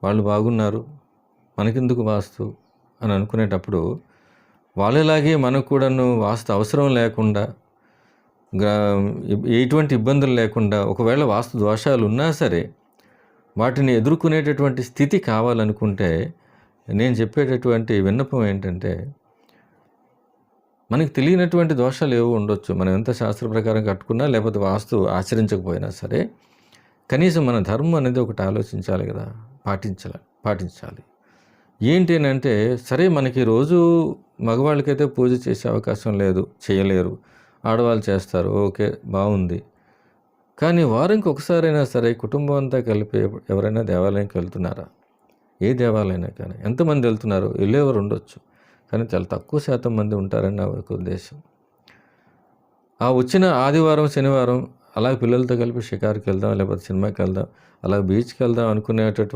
వాళ్ళు బాగున్నారు, మనకెందుకు వాస్తు అని అనుకునేటప్పుడు, వాళ్ళలాగే మనకు కూడాను వాస్తు అవసరం లేకుండా, గా ఎటువంటి ఇబ్బందులు లేకుండా, ఒకవేళ వాస్తు దోషాలు ఉన్నా సరే వాటిని ఎదుర్కొనేటటువంటి స్థితి కావాలనుకుంటే, నేను చెప్పేటటువంటి విన్నపం ఏంటంటే, మనకు తెలియనటువంటి దోషాలు ఏవో ఉండొచ్చు. మనం ఎంత శాస్త్ర ప్రకారం కట్టుకున్నా, లేకపోతే వాస్తు ఆచరించకపోయినా సరే, కనీసం మన ధర్మం అనేది ఒకటి ఆలోచించాలి కదా, పాటించాలి. ఏంటి అనంటే, సరే మనకి రోజు మగవాళ్ళకైతే పూజ చేసే అవకాశం లేదు, చేయలేరు. ఆడవాళ్ళు చేస్తారు, ఓకే, బాగుంది. కానీ వారంకి ఒకసారైనా సరే కుటుంబం అంతా కలిపి ఎవరైనా దేవాలయంకి వెళ్తున్నారా? ఏ దేవాలయమైనా కానీ ఎంతమంది వెళ్తున్నారు? వెళ్ళేవారు ఉండొచ్చు, కానీ చాలా తక్కువ శాతం మంది ఉంటారని నా ఒక ఉద్దేశం. ఆ వచ్చిన ఆదివారం, శనివారం అలా పిల్లలతో కలిపి షికారుకి వెళ్దాం, లేకపోతే సినిమాకి వెళ్దాం, అలా బీచ్కి వెళ్దాం అనుకునేటటువంటి